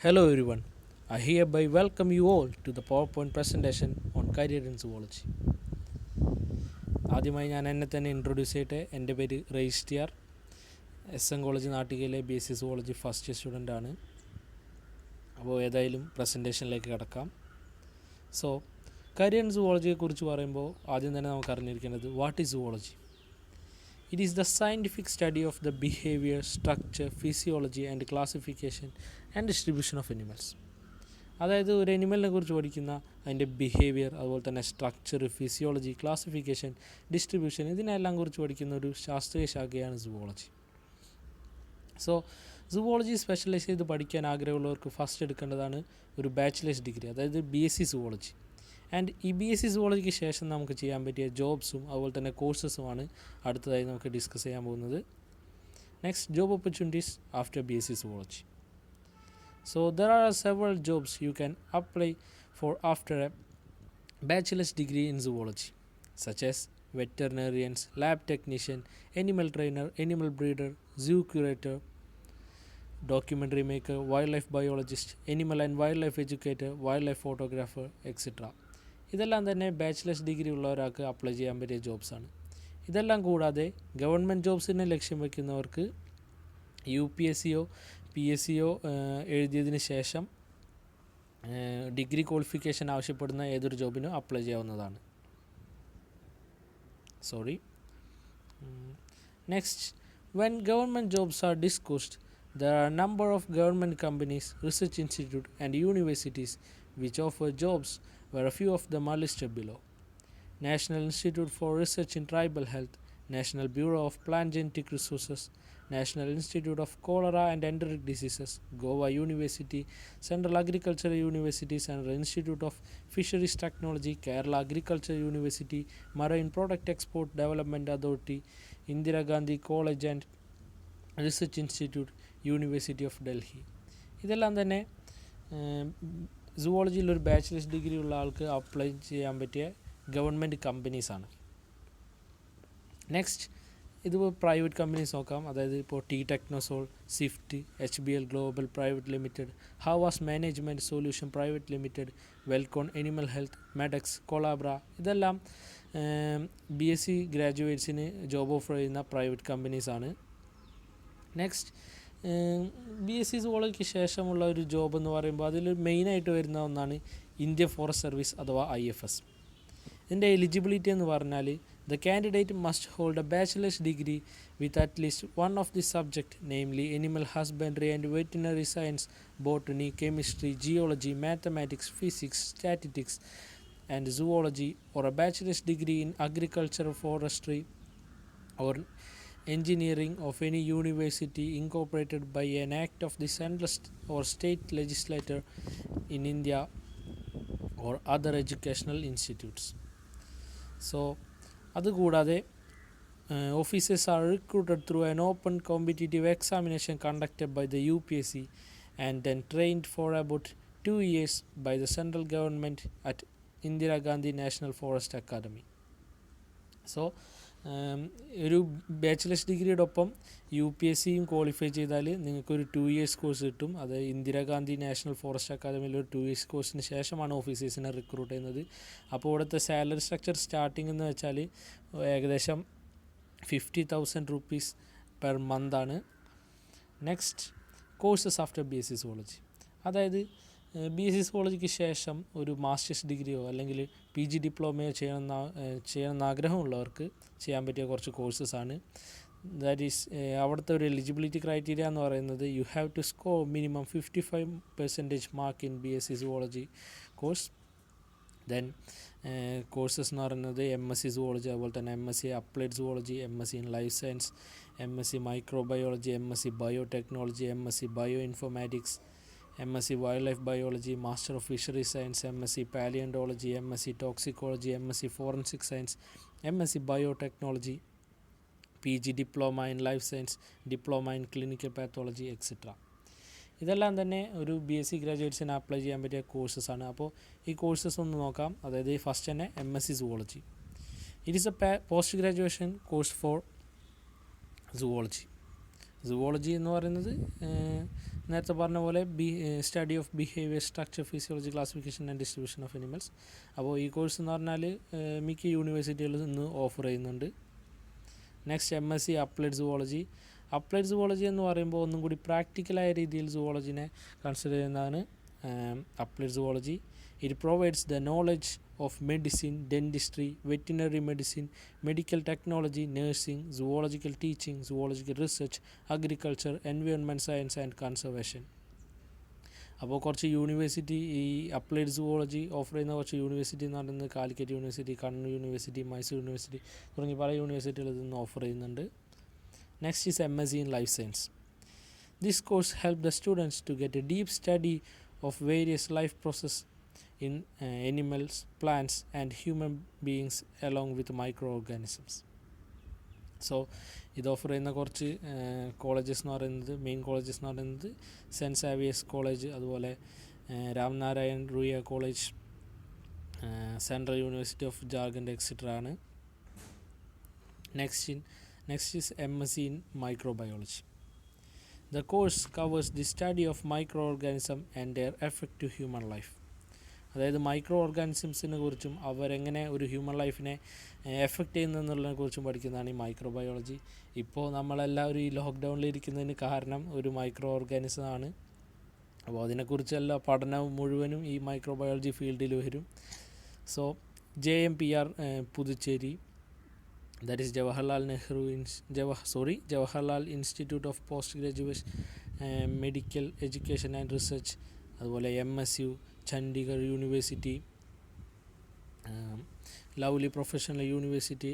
Hello everyone. I hereby welcome you all to the PowerPoint presentation on career in zoology. ആദ്യമായി ഞാൻ എന്നെ തന്നെ introduce ചെയ്യട്ടെ. എൻ്റെ പേര് Rais T R. S N college നാട്ടികയിലെ B S C zoology first year student ആണ്. അപ്പോൾ ഏതായാലും പ്രസൻറ്റേഷനിലേക്ക് കിടക്കാം. സോ കരിയർ ഇൻ സുവോളജിയെക്കുറിച്ച് പറയുമ്പോൾ ആദ്യം തന്നെ നമുക്ക് അറിഞ്ഞിരിക്കേണ്ടത് what is zoology. It is the scientific study of the behavior, structure, physiology and classification and distribution of animals. അതായത് ഒരു അനിമലിനെ കുറിച്ച് പഠിക്കുന്ന അതിൻ്റെ ബിഹേവിയർ, അതുപോലെ തന്നെ സ്ട്രക്ചർ, ഫിസിയോളജി, ക്ലാസിഫിക്കേഷൻ, ഡിസ്ട്രിബ്യൂഷൻ, ഇതിനെല്ലാം കുറിച്ച് പഠിക്കുന്ന ഒരു ശാസ്ത്രീയ ശാഖയാണ് സുവോളജി. സോ സുവോളജി സ്പെഷ്യലൈസ് ചെയ്ത് പഠിക്കാൻ ആഗ്രഹമുള്ളവർക്ക് ഫസ്റ്റ് എടുക്കേണ്ടതാണ് ഒരു ബാച്ചിലേഴ്സ് ഡിഗ്രി, അതായത് BSc സുവോളജി. ആൻഡ് ഈ BSc സുവോളജിക്ക് ശേഷം നമുക്ക് ചെയ്യാൻ പറ്റിയ ജോബ്സും അതുപോലെ തന്നെ കോഴ്സസുമാണ് അടുത്തതായി നമുക്ക് ഡിസ്കസ് ചെയ്യാൻ പോകുന്നത്. Next, job opportunities after BSc zoology. So there are several jobs you can apply for after a bachelor's degree in zoology, such as veterinarians, lab technician, animal trainer, animal breeder, zoo curator, documentary maker, wildlife biologist, animal and wildlife educator, wildlife photographer, etc. ഇതെല്ലാം തന്നെ bachelor's degree ഉള്ള ഒരാൾക്ക് apply ചെയ്യാൻ പറ്റിയ ജോബ്സാണ്. ഇതെല്ലാം കൂടാതെ government ജോബ്സിനെ ലക്ഷ്യം വയ്ക്കുന്നവർക്ക് UPSCയോ PSCയോ എഴുതിയതിന് ശേഷം ഡിഗ്രി ക്വാളിഫിക്കേഷൻ ആവശ്യപ്പെടുന്ന ഏതൊരു ജോബിനും അപ്ലൈ ചെയ്യാവുന്നതാണ്. Next, when government jobs are discussed, there are a number of government companies, research institutes and universities which offer jobs, where a few of them are listed below. National Institute for Research in Tribal Health, National Bureau of Plant Genetic Resources, National Institute of Cholera and Endemic Diseases, Goa University, Central Agricultural University, Central Institute of Fisheries Technology, Kerala Agricultural University, Marine Product Export Development Authority, Indira Gandhi College and Research Institute, University of Delhi. ഇതെല്ലാം തന്നെ സുവോളജിയിൽ ഒരു bachelor's degree ഉള്ള ആൾക്ക് apply ചെയ്യാൻ പറ്റിയ government കമ്പനീസാണ്. Next, ഇത് private companies നോക്കാം. അതായത് ഇപ്പോൾ Technosol, Swift, HBL global private limited, Havas management solution private limited, Welcon animal health, Medax, Collabera, ഇതെല്ലാം BSc ഗ്രാജുവേറ്റ്സിന് ജോബ് ഓഫർ ചെയ്യുന്ന പ്രൈവറ്റ് കമ്പനീസാണ്. നെക്സ്റ്റ്, BSc സുവോളജിക്ക് ശേഷമുള്ള ഒരു ജോബ് എന്ന് പറയുമ്പോൾ അതിൽ മെയിനായിട്ട് വരുന്ന ഒന്നാണ് ഇന്ത്യൻ ഫോറസ്റ്റ് സർവീസ് അഥവാ IFS. ഇതിൻ്റെ എലിജിബിലിറ്റി എന്ന് പറഞ്ഞാൽ the candidate must hold a bachelor's degree with at least one of the subject, namely animal husbandry and veterinary science, botany, chemistry, geology, mathematics, physics, statistics and zoology, or a bachelor's degree in agriculture, forestry or engineering of any university incorporated by an act of the central or state legislature in India or other educational institutes. So അതുകൂടാതെ officers are recruited through an open competitive examination conducted by the UPSC and then trained for about 2 years by the central government at Indira Gandhi National Forest Academy. So ഒരു bachelors ഡിഗ്രിയുടെ ഒപ്പം UPSCയും qualify ചെയ്താൽ നിങ്ങൾക്കൊരു 2 years course കിട്ടും. അത് Indira Gandhi national forest അക്കാദമിയിൽ ഒരു 2 years കോഴ്സിന് ശേഷമാണ് ഓഫീസേഴ്സിനെ റിക്രൂട്ട് ചെയ്യുന്നത്. അപ്പോൾ ഇവിടുത്തെ സാലറി സ്ട്രക്ചർ സ്റ്റാർട്ടിംഗ് എന്ന് വെച്ചാൽ ഏകദേശം 50,000 rupees പെർ മന്താണ്. Next, courses after BSc zoology. അതായത് BSc സുവോളജിക്ക് ശേഷം ഒരു മാസ്റ്റേഴ്സ് ഡിഗ്രിയോ അല്ലെങ്കിൽ PG ഡിപ്ലോമയോ ചെയ്യണമെന്ന് ആഗ്രഹമുള്ളവർക്ക് ചെയ്യാൻ പറ്റിയ കുറച്ച് കോഴ്സസാണ്. ദാറ്റ് ഈസ് അവിടുത്തെ ഒരു എലിജിബിലിറ്റി ക്രൈറ്റീരിയ എന്ന് പറയുന്നത് you have to score minimum 55% mark in BSc zoology course. Then courses എന്ന് പറയുന്നത് MSc സുവോളജി, അതുപോലെ തന്നെ MSc applied zoology, MSc in life science, MSc microbiology, MSc biotechnology, MSc bioinformatics, MSc wild biology, master of fishery science, MSc palaeontology, MSc toxicology, MSc forensic science, MSc biotechnology, PG diploma in life science, diploma in clinical pathology, etcetera. ഇതെല്ലാം തന്നെ ഒരു BSc ഗ്രാജുവേറ്റ്സിന് apply ചെയ്യാൻ പറ്റിയ കോഴ്സസാണ്. അപ്പോൾ ഈ courses ഒന്ന് നോക്കാം. അതായത് ഫസ്റ്റ് തന്നെ MSc zoology. It is A post graduation course for zoology. Zoology എന്ന് പറയുന്നത് നേരത്തെ പറഞ്ഞ പോലെ study of behaviour, structure, physiology, classification and distribution of animals. അപ്പോൾ ഈ കോഴ്സ് എന്ന് പറഞ്ഞാൽ മിക്ക യൂണിവേഴ്സിറ്റികളിൽ നിന്ന് ഓഫർ ചെയ്യുന്നുണ്ട്. Next MSc applied zoology. Applied zoology എന്ന് പറയുമ്പോൾ ഒന്നും കൂടി പ്രാക്ടിക്കലായ രീതിയിൽ സുവോളജിനെ കൺസിഡർ ചെയ്യുന്നതാണ് applied zoology. It provides the knowledge of medicine, dentistry, veterinary medicine, medical technology, nursing, zoological teaching, zoological research, agriculture, environment science and conservation. അപ്പോൾ കുറച്ച് university ഈ applied zoology offer ചെയ്യുന്ന കുറച്ച് യൂണിവേഴ്സിറ്റി എന്ന് പറയുന്നത് Calicut university, Kannur university, Mysore university തുടങ്ങി പല യൂണിവേഴ്സിറ്റികളിൽ നിന്ന് ഓഫർ ചെയ്യുന്നുണ്ട്. Next is MSc in life science. This course helps the students to get a deep study of various life processes in animals, plants and human beings along with microorganisms. So ഇത് offer ചെയ്യുന്ന കുറച്ച് colleges എന്ന് പറയുന്നത്, main colleges എന്ന് പറയുന്നത് cent Xavier's college, അതുപോലെ Ramnarayan Ruia college, central university of Jharkhand etcetera ആണ്. Next is MSc in microbiology. The course covers the study of microorganisms and their effect to human life. അതായത് മൈക്രോ ഓർഗാനിസംസിനെ കുറിച്ചും അവരെങ്ങനെ ഒരു ഹ്യൂമൻ ലൈഫിനെ എഫക്റ്റ് ചെയ്യുന്നതിനെ കുറിച്ചും പഠിക്കുന്നതാണ് ഈ മൈക്രോബയോളജി. ഇപ്പോൾ നമ്മളെല്ലാവരും ഈ ലോക്ക്ഡൗണിൽ ഇരിക്കുന്നതിന് കാരണം ഒരു മൈക്രോ ഓർഗാനിസം ആണ്. അപ്പോൾ അതിനെക്കുറിച്ചുള്ള പഠനം മുഴുവനും ഈ മൈക്രോബയോളജി ഫീൽഡിൽ വരും. So JMPR Puducherry, that is Jawaharlal institute of post graduation medical education and research, അതുപോലെ MSU Chandigarh university, lovely professional university,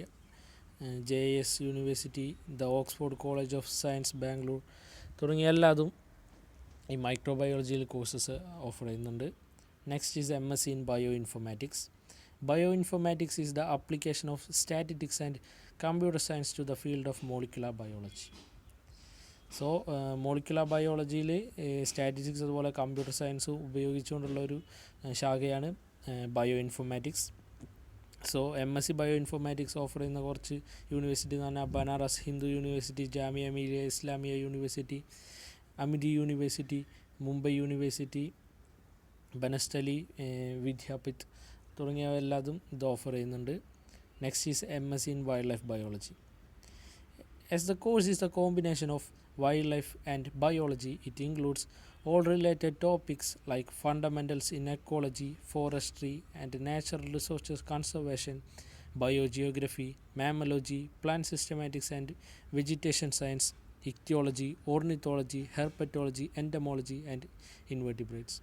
JS university, the Oxford college of science Bangalore തുടങ്ങിയ എല്ലാതും ഈ മൈക്രോബയോളജിയിൽ കോഴ്സസ് ഓഫർ ചെയ്യുന്നുണ്ട്. Next is MSc in bioinformatics. Bioinformatics is the application of statistics and computer science to the field of molecular biology. So molecular ബയോളജിയിൽ statistics അതുപോലെ computer science ഉപയോഗിച്ചുകൊണ്ടുള്ള ഒരു ശാഖയാണ് bioinformatics. So MSc bioinformatics offer ചെയ്യുന്ന കുറച്ച് university എന്ന് പറഞ്ഞാൽ Banaras Hindu university, Jamia Millia Islamia university, Amity university, Mumbai university, Banasthali Vidyapith തുടങ്ങിയവ എല്ലാതും ഇത് ഓഫർ ചെയ്യുന്നുണ്ട്. Next is MSc in wildlife biology. As the course is a combination of wildlife and biology, it includes all related topics like fundamentals in ecology, forestry and natural resources conservation, biogeography, mammalogy, plant systematics and vegetation science, ichthyology, ornithology, herpetology, entomology and invertebrates.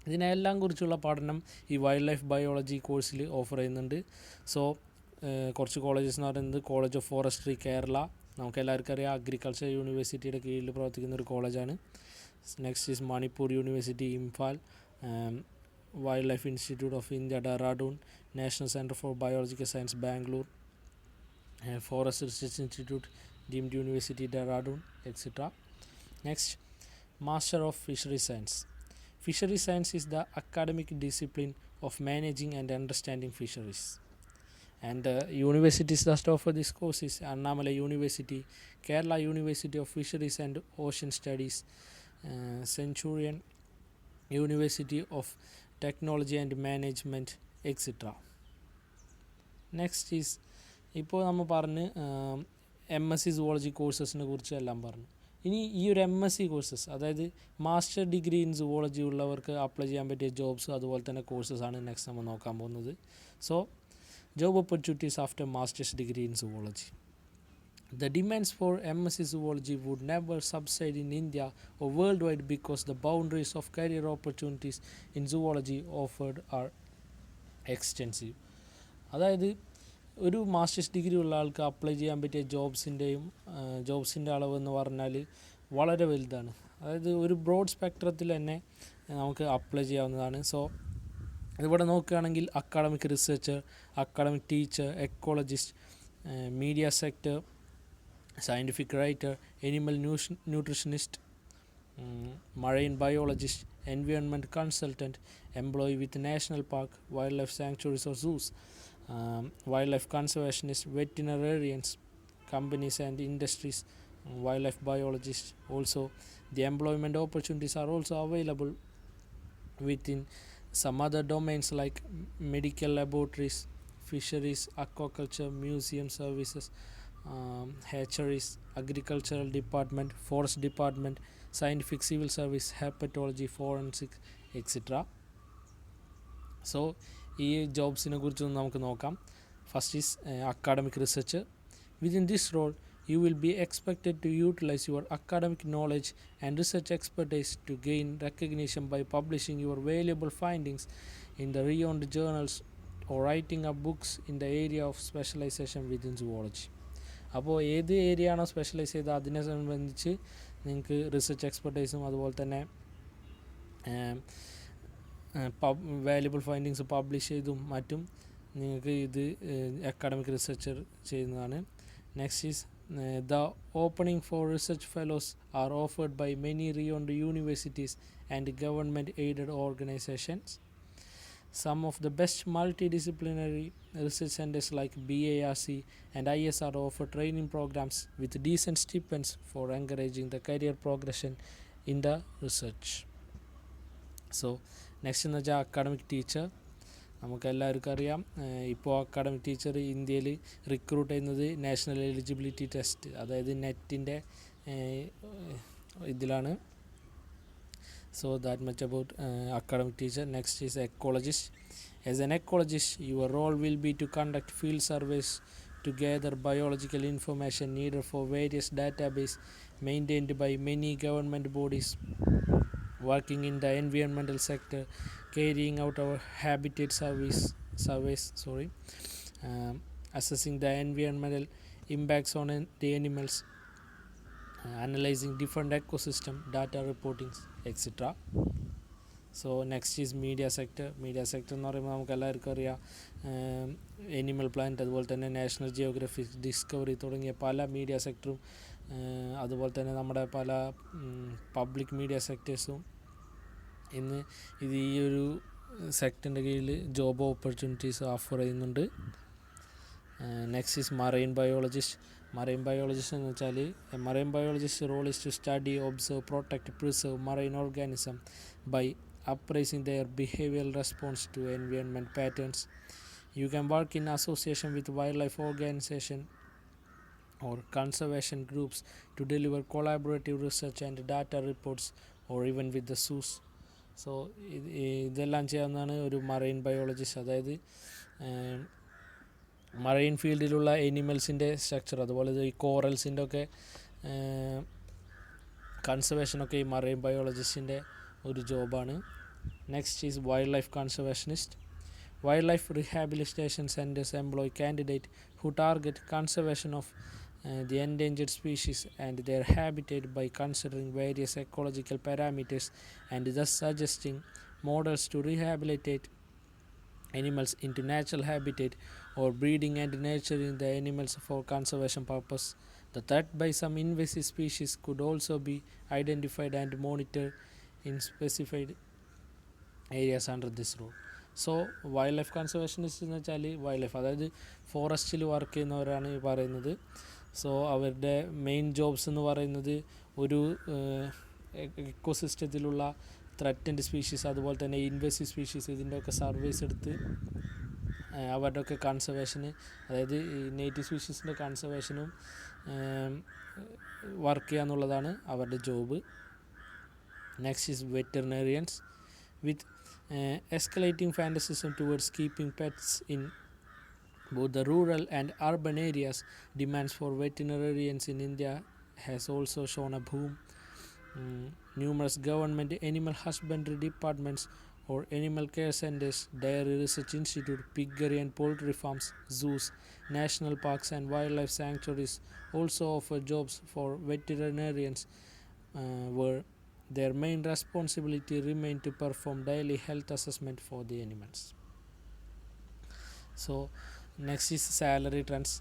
ഇതിനെല്ലാം കുറിച്ചുള്ള പഠനം ഈ wild life biology കോഴ്സിൽ offer ചെയ്യുന്നുണ്ട്. So കുറച്ച് colleges എന്ന് പറയുന്നത് college of forestry Kerala, നമുക്ക് എല്ലാവർക്കും അറിയാം അഗ്രികൾച്ചർ യൂണിവേഴ്സിറ്റിയുടെ കീഴിൽ പ്രവർത്തിക്കുന്ന ഒരു കോളേജാണ്. Next is Manipur university Imphal, wild life institute of India Dehradun, national centre for biological science Bangalore, forest research institute deemed university Dehradun etcetera. Next master of fishery science. Fishery science is the academic discipline of managing and understanding fisheries. And universities that offer this course is Annamalai University, Kerala University of Fisheries and Ocean Studies, Centurion University of Technology and Management, etc. Next is ഇപ്പോൾ നമ്മൾ പറഞ്ഞ് MSc zoology കോഴ്സസിനെ കുറിച്ച് എല്ലാം പറഞ്ഞു. ഇനി ഈ ഒരു MSc courses, അതായത് മാസ്റ്റർ ഡിഗ്രി ഇൻ സുവോളജി ഉള്ളവർക്ക് അപ്ലൈ ചെയ്യാൻ പറ്റിയ ജോബ്സ് അതുപോലെ തന്നെ കോഴ്സസാണ് നെക്സ്റ്റ് നമ്മൾ നോക്കാൻ പോകുന്നത്. So job opportunities after masters degree in zoology. The demands for MSc Zoology would never subside in India or worldwide because the boundaries of career opportunities in zoology offered are extensive. അതായത് ഒരു masters degree ഉള്ള ആൾക്ക് apply ചെയ്യാൻ പറ്റിയ ജോബ്സിൻ്റെ അളവെന്ന് പറഞ്ഞാൽ വളരെ വലുതാണ്. അതായത് ഒരു ബ്രോഡ് സ്പെക്ട്രത്തിൽ തന്നെ നമുക്ക് അപ്ലൈ ചെയ്യാവുന്നതാണ്. സോ ഇവിടെ നോക്കുകയാണെങ്കിൽ academic researcher, academic teacher, ecologist, media sector, scientific writer, animal nutritionist, marine biologist, environment consultant, employee with national park, wildlife sanctuaries or zoos, wildlife conservationist, veterinarians, companies and industries, wildlife biologists. Also, the employment opportunities are also available within some other domains like medical laboratories, fisheries, aquaculture, museum services, hatcheries, agricultural department, forest department, scientific civil service, herpetology, forensic, etc. So ഈ ജോബ്സിനെ കുറിച്ചൊന്ന് നമുക്ക് നോക്കാം. First is academic research. Within this role you will be expected to utilize your academic knowledge and research expertise to gain recognition by publishing your valuable findings in the renowned journals or writing up books in the area of specialization within zoology. അപ്പോൾ ഏത് area ആണോ specialise ചെയ്തത് അതിനെ സംബന്ധിച്ച് നിങ്ങൾക്ക് research എക്സ്പെർട്ടൈസും അതുപോലെ തന്നെ valuable findings publish ചെയ്തും മറ്റും നിങ്ങൾക്ക് ഇത് അക്കാഡമിക് റിസർച്ചർ ചെയ്യുന്നതാണ്. Next is the opening for research fellows are offered by many renowned universities and government aided organizations. Some of the best multidisciplinary research centers like BARC and ISR offer training programs with decent stipends for encouraging the career progression in the research. So next എന്ന് വെച്ചാൽ academic teacher. നമുക്കെല്ലാവർക്കും അറിയാം ഇപ്പോൾ academic teacher ഇന്ത്യയിൽ recruit ചെയ്യുന്നത് national eligibility test, അതായത് നെറ്റിൻ്റെ ഇതിലാണ്. So that much about academic teacher. Next is ecologist. As an ecologist your role will be to conduct field surveys to gather biological information needed for various database maintained by many government bodies working in the environmental sector, carrying out our habitat surveys, assessing the environmental impacts on the animals, analyzing different ecosystem data reportings, etc. So next is media sector. Media sector എന്ന് പറയുമ്പോൾ നമുക്ക് എല്ലാവർക്കും അറിയാം animal planet, അതുപോലെ തന്നെ national geography, discovery തുടങ്ങിയ പല media സെക്ടറും അതുപോലെ തന്നെ നമ്മുടെ പല പബ്ലിക് മീഡിയ സെക്ടേഴ്സും ഇന്ന് ഇത് ഈ ഒരു സെക്ടറിൻ്റെ കീഴിൽ ജോബ് ഓപ്പർച്യൂണിറ്റീസ് ഓഫർ ചെയ്യുന്നുണ്ട്. Next is marine biologist. Marine biologist എന്ന് വെച്ചാൽ marine biologist role is to study, observe, protect, preserve marine organism by appraising their behavioral response to environment patterns. You can work in association with wildlife organization or conservation groups to deliver collaborative research and data reports or even with the zoos. So ഇതെല്ലാം ചെയ്യാവുന്നതാണ് ഒരു marine biologist. അതായത് marine ഫീൽഡിലുള്ള എനിമൽസിൻ്റെ structure, അതുപോലെ ഈ കോറൽസിൻ്റെ ഒക്കെ കൺസർവേഷനൊക്കെ ഈ മറൈൻ ബയോളജിസ്റ്റിൻ്റെ ഒരു ജോബാണ്. Next is wildlife conservationist. Wildlife rehabilitation centres employ candidate who target conservation of the endangered species and their habitat by considering various ecological parameters and thus suggesting models to rehabilitate animals into natural habitat or breeding and nurturing the animals for conservation purpose. The threat by some invasive species could also be identified and monitored in specified areas under this rule. So wild life conservationist എന്ന് വെച്ചാൽ wild life, അതായത് ഫോറസ്റ്റിൽ work ചെയ്യുന്നവരാണ് ഈ പറയുന്നത്. So അവരുടെ main jobs എന്ന് പറയുന്നത് ഒരു ഇക്കോസിസ്റ്റത്തിലുള്ള ത്രെറ്റൻഡ് സ്പീഷീസ്, അതുപോലെ തന്നെ ഇൻവേസീവ് സ്പീഷീസ്, ഇതിൻ്റെയൊക്കെ സർവേസ് എടുത്ത് അവരുടെയൊക്കെ കൺസർവേഷന്, അതായത് ഈ നേറ്റീവ് സ്പീഷീസിൻ്റെ കൺസർവേഷനും വർക്ക് ചെയ്യുക എന്നുള്ളതാണ് അവരുടെ ജോബ്. Next is veterinarians. With escalating fanaticism towards keeping pets in both the rural and urban areas, demands for veterinarians in India has also shown a boom. Numerous government animal husbandry departments or animal care centers, dairy research institute, piggery and poultry farms, zoos, national parks and wildlife sanctuaries also offer jobs for veterinarians where their main responsibility remain to perform daily health assessment for the animals. So next is salary trends.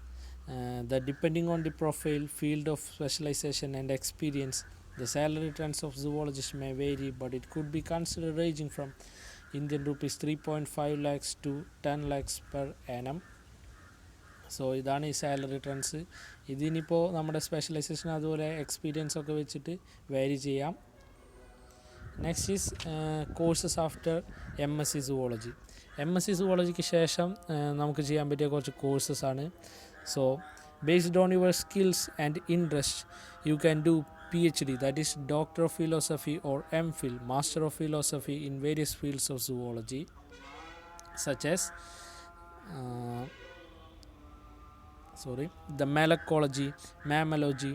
That depending on the profile, field of specialization and experience, the salary trends of zoologists may vary, but it could be considered ranging from Indian rupees 3.5 lakhs to 10 lakhs per annum. So ഇതാണ് ഈ salary trends. ഇതിനിപ്പോൾ നമ്മുടെ specialisation അതുപോലെ experience ഒക്കെ വെച്ചിട്ട് വാരി ചെയ്യാം. Next is courses after MSc zoology. MSc സുവോളജിക്ക് ശേഷം നമുക്ക് ചെയ്യാൻ പറ്റിയ കുറച്ച് കോഴ്സസ് ആണ്. So based on your skills and interest you can do PhD, that is Doctor of Philosophy or MPhil, Master of Philosophy in various fields of zoology such as the malacology, mammalogy,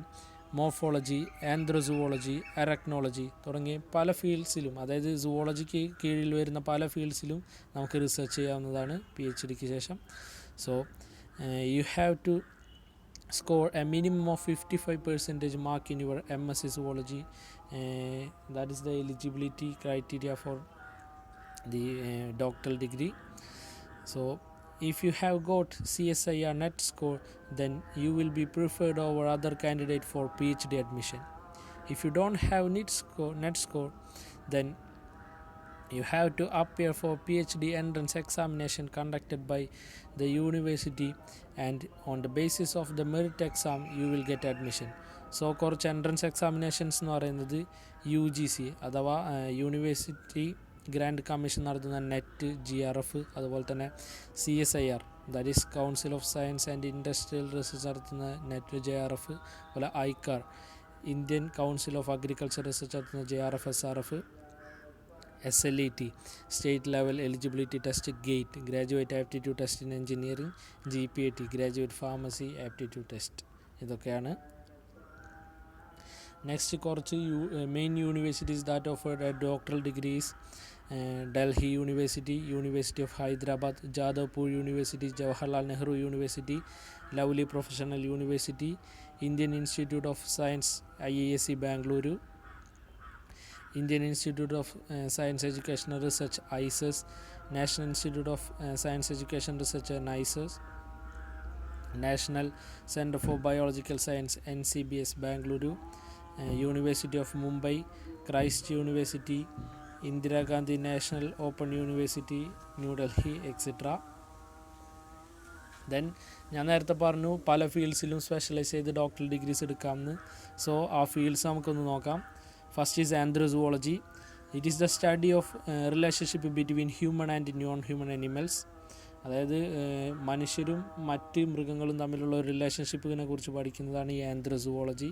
morphology, anthrozoology, arachnology തുടങ്ങിയ പല ഫീൽഡ്സിലും, അതായത് സുവോളജിക്ക് കീഴിൽ വരുന്ന പല ഫീൽഡ്സിലും നമുക്ക് research ചെയ്യാവുന്നതാണ് PhDക്ക് ശേഷം. So you have to score a minimum of 55% mark in your MSc Zoology. That is the eligibility criteria for the doctoral degree. So if you have got CSIR net score, then you will be preferred over other candidate for PhD admission. If you don't have net score, then you have to appear for PhD entrance examination conducted by the university, and on the basis of the merit exam you will get admission. So കുറച്ച് entrance examinations എന്ന് പറയുന്നത് UGC അഥവാ university grant commission നടത്തുന്ന net, GRF, അതുപോലെ തന്നെ CSIR, that is council of science and industrial research നടത്തുന്ന net, JRF, അതുപോലെ ICAR, Indian council of agriculture research നടത്തുന്ന JRF, SRF, SLET, State Level Eligibility Test, GATE, Graduate Aptitude Test in Engineering, GPAT, Graduate Pharmacy Aptitude Test. ഇതൊക്കെയാണ്. Next കുറച്ച് main universities that offer doctoral degrees: Delhi university, university of Hyderabad, Jadavpur university, Jawaharlal Nehru university, lovely professional university, Indian institute of science IISc Bengaluru, Indian Institute of Science Education Research ISES, National Institute of Science Education Research NISES, National Center for Biological Science NCBS Bangalore, University of Mumbai, Christ University, Indira Gandhi National Open University, New Delhi, etc. Then ഞാൻ നേരത്തെ പറഞ്ഞു പല ഫീൽഡ്സിലും specialise ചെയ്ത് doctoral degrees എടുക്കാമെന്ന്. So ആ fields നമുക്കൊന്ന് നോക്കാം. First is Anthrozoology. It is the study of relationship between human and non-human animals. അതായത് മനുഷ്യരും മറ്റ് മൃഗങ്ങളും തമ്മിലുള്ള ഒരു റിലേഷൻഷിപ്പിനെ കുറിച്ച് പഠിക്കുന്നതാണ് ഈ anthrozoology.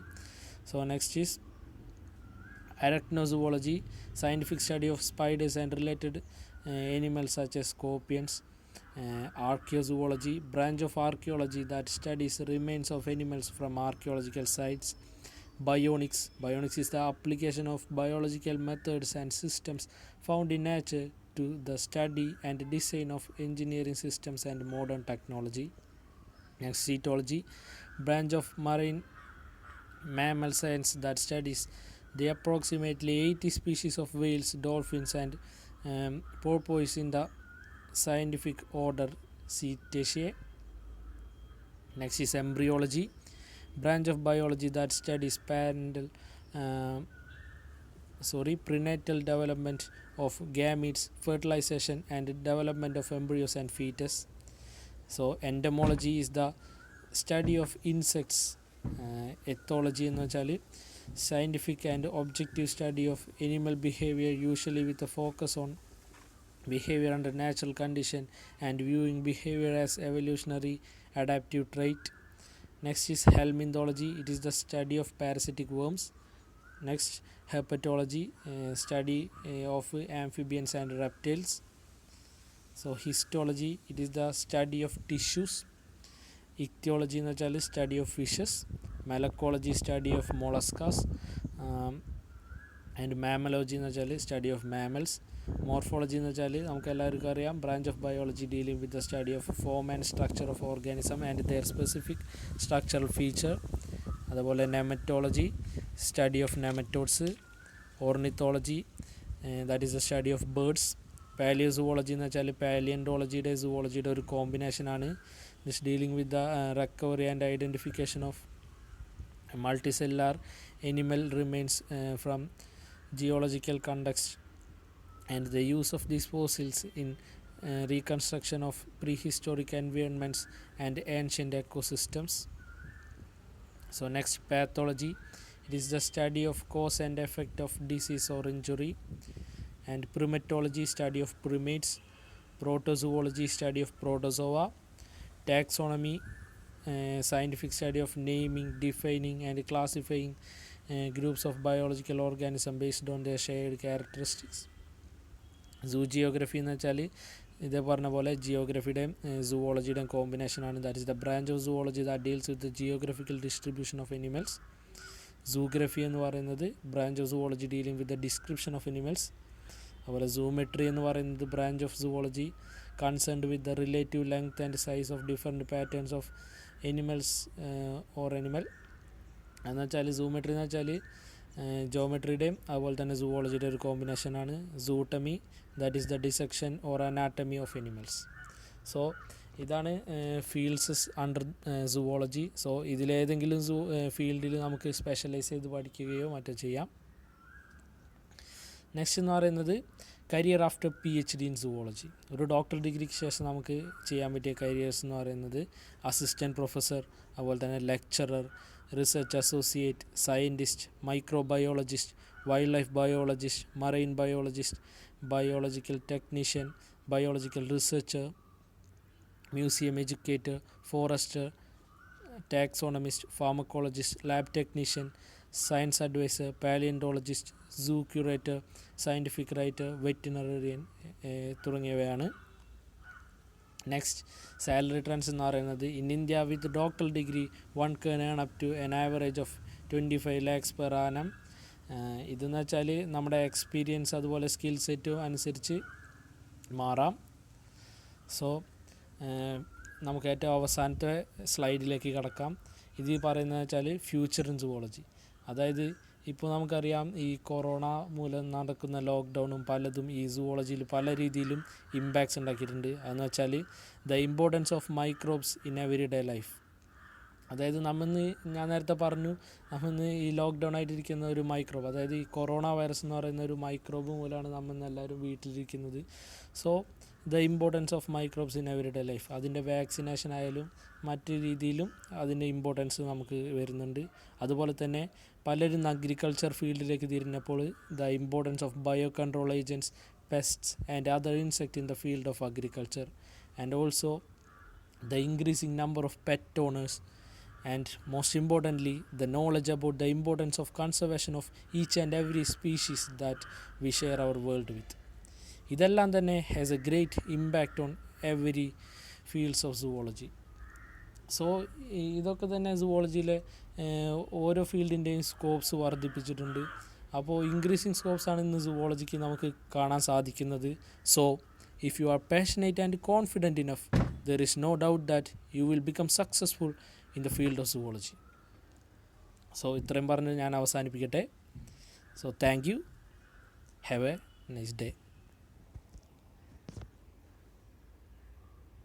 So next is Arachnozoology, scientific study of spiders and related animals such as scorpions. Archaeozoology, branch of archaeology that studies remains of animals from archaeological sites. Bionics is the application of biological methods and systems found in nature to the study and design of engineering systems and modern technology. Next, Cetology, branch of marine mammal science that studies the approximately 80 species of whales, dolphins, and porpoise in the scientific order Cetaceae. Next is Embryology, branch of biology that studies prenatal development of gametes, fertilization and development of embryos and fetus. So entomology is the study of insects. Ethology എന്ന് വെച്ചാൽ scientific and objective study of animal behavior, usually with a focus on behavior under natural condition and viewing behavior as evolutionary adaptive trait. Next is Helminthology. It is the study of parasitic worms. Next, Herpetology, study of amphibians and reptiles. So Histology, it is the study of tissues. Ichthyology എന്ന് വെച്ചാൽ study of fishes. Malacology, study of molluscs. And mammalogy എന്ന് വെച്ചാൽ study of mammals. Morphology എന്ന് വെച്ചാൽ നമുക്ക് എല്ലാവർക്കും അറിയാം, branch of biology dealing with the study of form and structure of organism and their specific structural feature. അതുപോലെ nematology, study of nematodes. Ornithology, that is the study of birds. Palaeozoology എന്ന് വെച്ചാൽ പാലിയൻറ്റോളജിയുടെ സുവോളജിയുടെ ഒരു കോമ്പിനേഷനാണ്. This dealing with the recovery and identification of multicellular animal remains from geological context and the use of these fossils in reconstruction of prehistoric environments and ancient ecosystems. So next, pathology. It is the study of cause and effect of disease or injury. And primatology, study of primates. Protozoology, study of protozoa. Taxonomy, scientific study of naming, defining and classifying groups of biological organisms based on their shared characteristics. Zoogeography എന്ന് വെച്ചാൽ ഇതേ പറഞ്ഞ പോലെ ജിയോഗ്രഫിയുടെയും സുവോളജിയുടെയും കോമ്പിനേഷനാണ്. That is the branch of zoology that deals with the geographical distribution of animals. Zoography എന്ന് പറയുന്നത് branch of zoology dealing with the description of animals. അതുപോലെ സൂമെട്രി എന്ന് പറയുന്നത് branch of zoology concerned with the relative length and size of different patterns of animals or animal. എന്ന് വെച്ചാൽ സൂമെട്രി എന്ന് വെച്ചാൽ ജോമെട്രിയുടെയും അതുപോലെ തന്നെ സുവോളജിയുടെ ഒരു കോമ്പിനേഷനാണ്. Zootomy, that is the dissection or anatomy of animals. So ഇതാണ് ഫീൽഡ്സ് അണ്ടർ സുവോളജി. സോ ഇതിലേതെങ്കിലും ഫീൽഡിൽ നമുക്ക് സ്പെഷ്യലൈസ് ചെയ്ത് പഠിക്കുകയോ മറ്റോ ചെയ്യാം. നെക്സ്റ്റ് എന്ന് പറയുന്നത് career after PhD in zoology. ഒരു ഡോക്ടർ ഡിഗ്രിക്ക് ശേഷം നമുക്ക് ചെയ്യാൻ പറ്റിയ കരിയേഴ്സ് എന്ന് പറയുന്നത് അസിസ്റ്റൻറ്റ് പ്രൊഫസർ, അതുപോലെ തന്നെ lecturer, research associate, scientist, microbiologist, wildlife biologist, marine biologist, biological technician, biological researcher, museum educator, forester, taxonomist, pharmacologist, lab technician, science advisor, palaeontologist, zoo curator, scientific writer, veterinarian തുടങ്ങിയവയാണ്. Next, salary trends എന്ന് പറയുന്നത് in India with doctoral degree one can earn up to an average of 25 lakhs per annum. ഇതെന്ന് വെച്ചാൽ നമ്മുടെ experience അതുപോലെ skill സെറ്റും അനുസരിച്ച് മാറാം. സോ നമുക്ക് ഏറ്റവും അവസാനത്തെ സ്ലൈഡിലേക്ക് കടക്കാം. ഇത് പറയുന്നത് വെച്ചാൽ ഫ്യൂച്ചർ ഇൻ സുവോളജി. അതായത് ഇപ്പോൾ നമുക്കറിയാം ഈ കൊറോണ മൂലം നടക്കുന്ന ലോക്ക്ഡൗണും പലതും ഈ സുവോളജിയിൽ പല രീതിയിലും ഇമ്പാക്ട്സ് ഉണ്ടാക്കിയിട്ടുണ്ട്. അതെന്ന് വെച്ചാൽ the importance of microbes in everyday life. അതായത് ഞാൻ നേരത്തെ പറഞ്ഞു, നമ്മന്ന് ഈ ലോക്ക്ഡൗൺ ആയിട്ടിരിക്കുന്ന ഒരു മൈക്രോബ്, അതായത് ഈ കൊറോണ വൈറസ് എന്ന് പറയുന്ന ഒരു മൈക്രോബ് മൂലമാണ് നമ്മന്ന് എല്ലാവരും വീട്ടിലിരിക്കുന്നത്. So the importance of microbes in everyday life, അതിൻ്റെ വാക്സിനേഷൻ ആയാലും മറ്റു രീതിയിലും അതിൻ്റെ ഇമ്പോർട്ടൻസ് നമുക്ക് വരുന്നുണ്ട്. അതുപോലെ തന്നെ പലരും അഗ്രികൾച്ചർ ഫീൽഡിലേക്ക് തിരിഞ്ഞപ്പോൾ the importance of biocontrol agents, pests and other insect in the field of agriculture, and also the increasing number of pet owners, and most importantly the knowledge about the importance of conservation of each and every species that we share our world with. ഇതെല്ലാം തന്നെ has a great impact on every fields of zoology. So ഇതൊക്കെ തന്നെ സുവോളജിയിലെ ഓരോ ഫീൽഡിൻ്റെയും scopes വർദ്ധിപ്പിച്ചിട്ടുണ്ട്. അപ്പോൾ increasing സ്കോപ്സാണ് ഇന്ന് സുവോളജിക്ക് നമുക്ക് കാണാൻ സാധിക്കുന്നത്. So if you are passionate and confident enough, there is no doubt that you will become successful in the field of zoology. So ഇത്രയും പറഞ്ഞ് ഞാൻ അവസാനിപ്പിക്കട്ടെ. So thank you. Have a nice day.